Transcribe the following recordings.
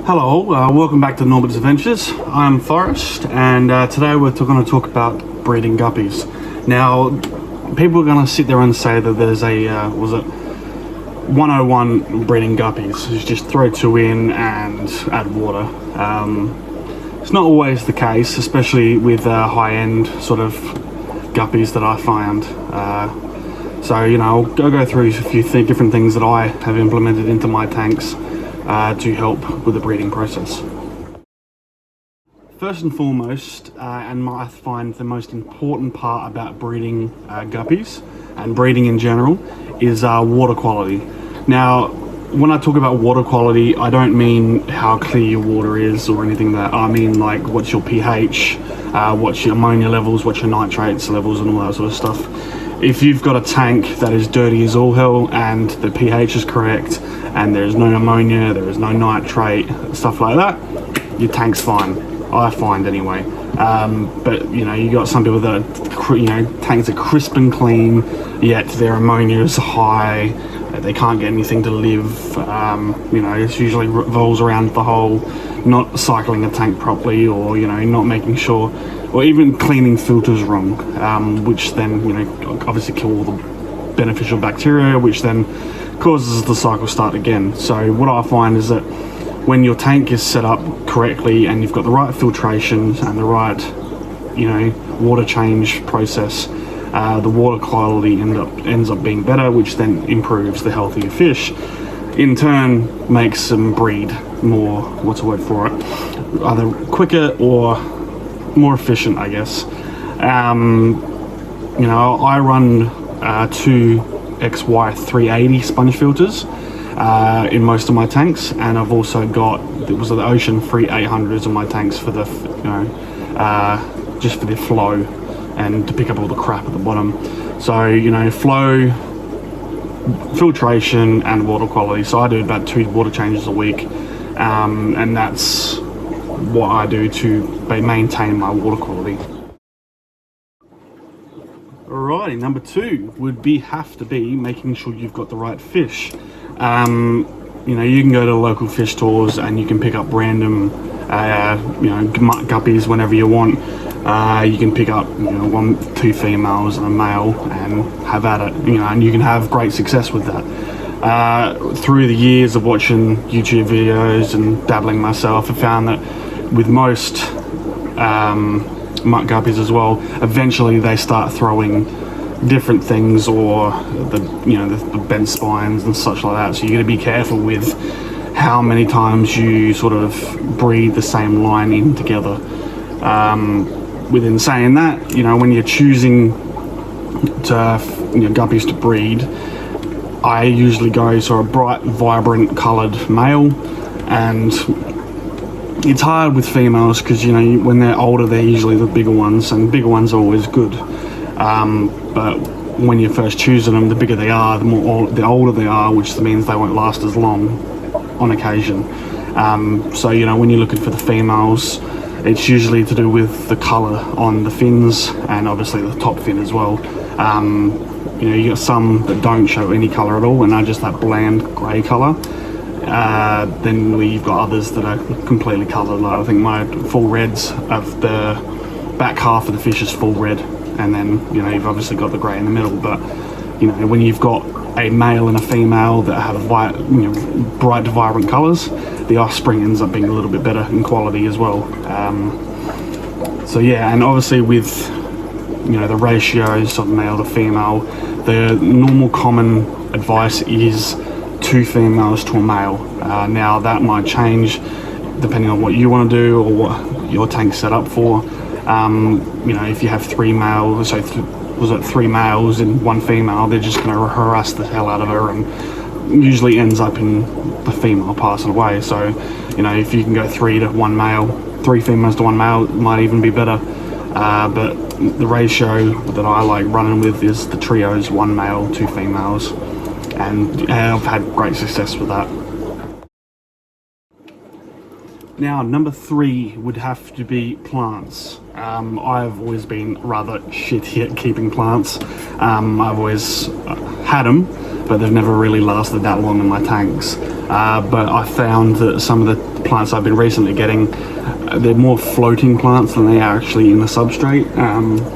Hello, welcome back to Norbert's Adventures. I'm Forrest, and today we're going to talk about breeding guppies. Now, people are going to sit there and say that there's a, 101 breeding guppies. You just throw two in and add water. It's not always the case, especially with high-end sort of guppies that I find. So, I'll go through a few different things that I have implemented into my tanks to help with the breeding process. First and foremost, and I find the most important part about breeding guppies and breeding in general is water quality. Now, when I talk about water quality, I don't mean how clear your water is or anything like that. I mean like what's your pH, what's your ammonia levels, what's your nitrates levels and all that sort of stuff. If you've got a tank that is dirty as all hell and the pH is correct and there's no ammonia, there is no nitrate, stuff like that, your tank's fine. I find anyway. But you got some people that tanks are crisp and clean, yet their ammonia is high. They can't get anything to live. It usually revolves around the whole not cycling a tank properly, or not making sure, or even cleaning filters wrong, which then obviously kill all the beneficial bacteria, which then causes the cycle start again. So what I find is that when your tank is set up correctly and you've got the right filtration and the right water change process, the water quality ends up being better, which then improves the healthier fish. In turn, makes them breed more, what's the word for it, either quicker or more efficient, I guess. I run two XY380 sponge filters in most of my tanks, and I've also got the Ocean Free 800s in my tanks for the just for the flow and to pick up all the crap at the bottom. So flow, filtration and water quality. So I do about 2 water changes a week, and that's what I do to maintain my water quality. Alrighty, number 2 would have to be making sure you've got the right fish. You can go to local fish stores and you can pick up random guppies whenever you want. You can pick up 2 females and a male and have at it, and you can have great success with that. Through the years of watching YouTube videos and dabbling myself, I found that with most muck guppies as well, eventually they start throwing different things, or the bent spines and such like that. So you got to be careful with how many times you sort of breed the same line in together. Within saying that, when you're choosing to guppies to breed, I usually go for a bright, vibrant coloured male. And it's hard with females because when they're older, they're usually the bigger ones, and bigger ones are always good. But when you're first choosing them, the bigger they are, the older they are, which means they won't last as long on occasion. So when you're looking for the females, it's usually to do with the colour on the fins and obviously the top fin as well. You got some that don't show any colour at all and are just that bland grey colour. Then you've got others that are completely coloured. Like I think my full reds of the back half of the fish is full red, and then you've obviously got the grey in the middle. But when you've got a male and a female that have bright, vibrant colours, the offspring ends up being a little bit better in quality as well. So yeah, and obviously with the ratios of male to female, the normal common advice is 2 females to a male. Now that might change depending on what you want to do or what your tank's set up for. If you have 3 males, so 3 males and 1 female, they're just going to harass the hell out of her, and usually ends up in the female passing away. So if you can go 3 to 1 male, 3 females to 1 male, it might even be better. But the ratio that I like running with is the trios: 1 male, 2 females, and I've had great success with that. Now, number 3 would have to be plants. I've always been rather shitty at keeping plants. I've always had them, but they've never really lasted that long in my tanks. But I found that some of the plants I've been recently getting, they're more floating plants than they are actually in the substrate.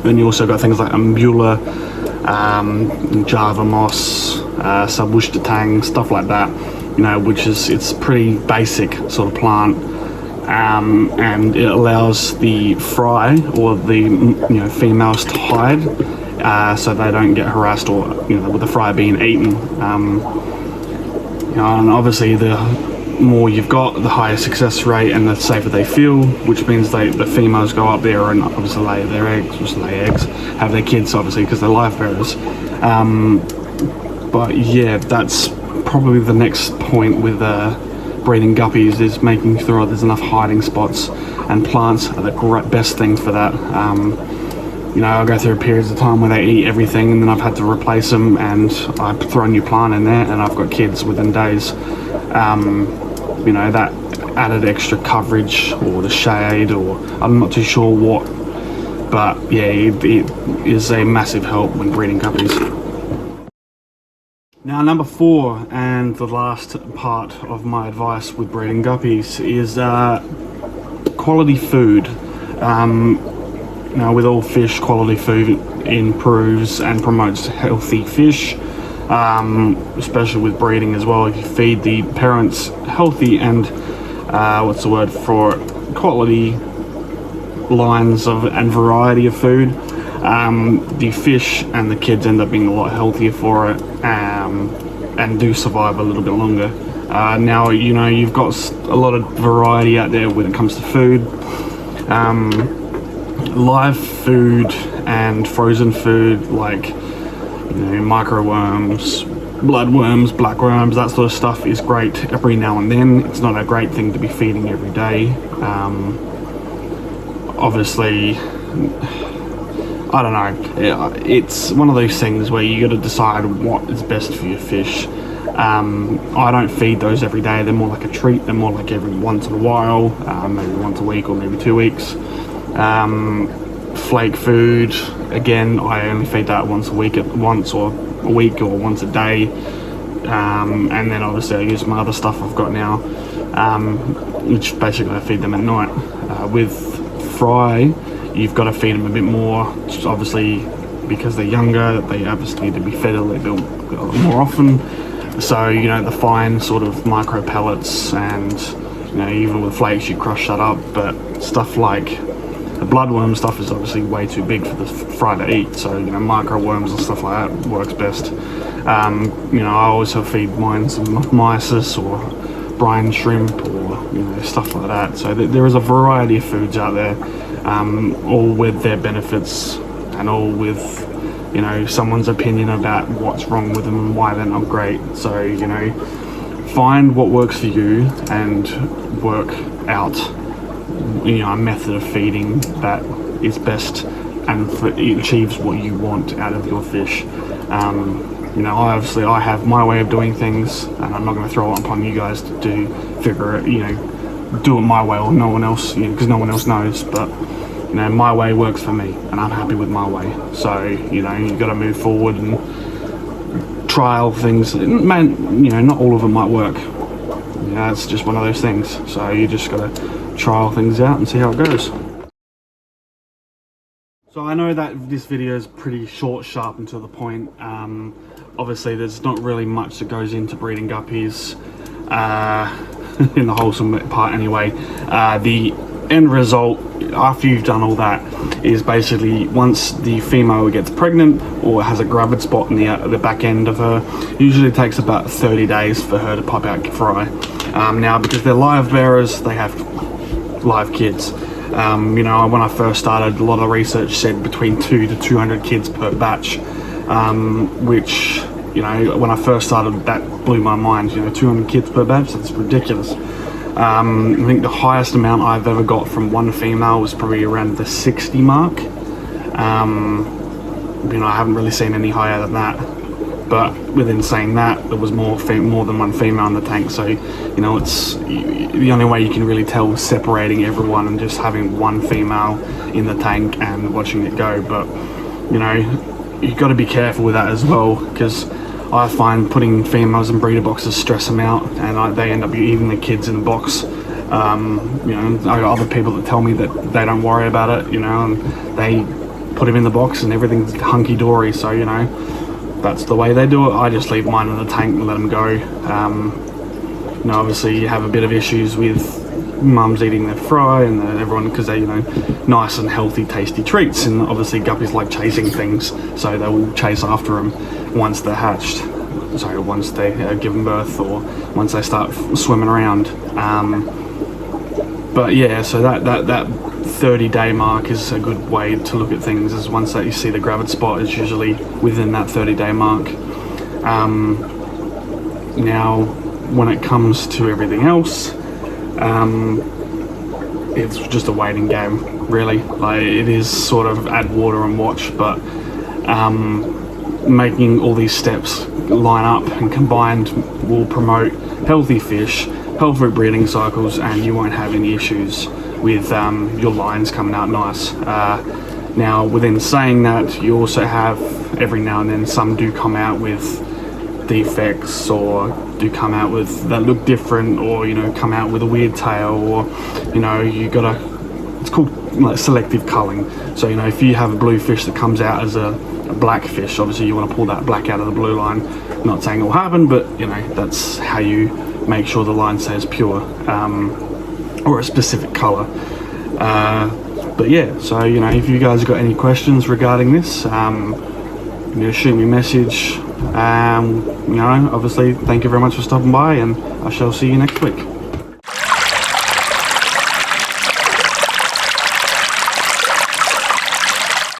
Then you also got things like Umbula, Java moss, Sabushta tang, stuff like that. You know, which is, it's pretty basic sort of plant. And it allows the fry or the females to hide, so they don't get harassed or with the fry being eaten. And obviously the more you've got, the higher success rate and the safer they feel, which means the females go up there and obviously lay their eggs, have their kids obviously because they're live bearers. But yeah, that's probably the next point with breeding guppies, is making sure there's enough hiding spots, and plants are the best thing for that. I go through periods of time where they eat everything, and then I've had to replace them, and I throw a new plant in there, and I've got kids within days. That added extra coverage or the shade, or I'm not too sure what, but yeah, it is a massive help when breeding guppies. Now, number 4, and the last part of my advice with breeding guppies, is quality food. Now, with all fish, quality food improves and promotes healthy fish, especially with breeding as well. If you feed the parents healthy and quality lines and variety of food, the fish and the kids end up being a lot healthier for it, and do survive a little bit longer. Now, you've got a lot of variety out there when it comes to food. Live food and frozen food, like microworms, bloodworms, blackworms, that sort of stuff is great every now and then. It's not a great thing to be feeding every day. Obviously, I don't know, it's one of those things where you got to decide what is best for your fish. I don't feed those every day. They're more like a treat. They're more like every once in a while, maybe once a week or maybe 2 weeks. Flake food, again, I only feed that once a week or once a day. And then obviously I use my other stuff I've got now, which basically I feed them at night. With fry, you've got to feed them a bit more, obviously, because they're younger. They obviously need to be fed a little bit more often. So, the fine sort of micro pellets, and, even with flakes, you crush that up. But stuff like the bloodworm stuff is obviously way too big for the fry to eat. So, micro worms and stuff like that works best. I also feed mine some mysis or brine shrimp or, stuff like that. So there is a variety of foods out there, all with their benefits and all with, someone's opinion about what's wrong with them and why they're not great. So, find what works for you and work out, a method of feeding that is best and it achieves what you want out of your fish. I have my way of doing things, and I'm not going to throw it upon you guys to figure it, do it my way or no one else, because no one else knows. But my way works for me, and I'm happy with my way. So you've got to move forward and trial things. Not all of them might work. It's just one of those things. So you just got to trial things out and see how it goes. So I know that this video is pretty short, sharp, and to the point. Obviously, there's not really much that goes into breeding guppies, in the wholesome part anyway. The end result, after you've done all that, is basically once the female gets pregnant or has a gravid spot in the back end of her, usually takes about 30 days for her to pop out fry. Now, because they're live bearers, they have live kids. When I first started, a lot of research said between 200 to 200 kids per batch, which, when I first started, that blew my mind. 200 kids per batch, that's ridiculous. I think the highest amount I've ever got from one female was probably around the 60 mark. I haven't really seen any higher than that. But within saying that, there was more than one female in the tank, so you know, it's the only way you can really tell was separating everyone and just having one female in the tank and watching it go. But you know, you've got to be careful with that as well, because I find putting females in breeder boxes stress them out, and they end up eating the kids in the box. You know, I got other people that tell me that they don't worry about it, you know, and they put them in the box and everything's hunky-dory. So you know, that's the way they do it. I just leave mine in the tank and let them go. You know, obviously you have a bit of issues with mums eating their fry and everyone, because they're, you know, nice and healthy, tasty treats, and obviously guppies like chasing things, so they will chase after them once they're hatched. Sorry, once they give them birth, or once they start swimming around. But yeah, so that 30-day mark is a good way to look at things, is once that you see the gravid spot is usually within that 30-day mark. Now, when it comes to everything else, it's just a waiting game, really. Like, it is sort of add water and watch, but making all these steps line up and combined will promote healthy fish, healthy breeding cycles, and you won't have any issues with your lines coming out nice. Now, within saying that, you also have, every now and then, some do come out with defects, or do come out with that look different, or you know, come out with a weird tail, or you know, you gotta, it's called like selective culling. So you know, if you have a blue fish that comes out as a black fish, obviously you want to pull that black out of the blue line. Not saying it will happen, but you know, that's how you make sure the line stays pure, or a specific color. But yeah, so you know, if you guys have got any questions regarding this, you know, shoot me a message. You know, obviously, thank you very much for stopping by, and I shall see you next week.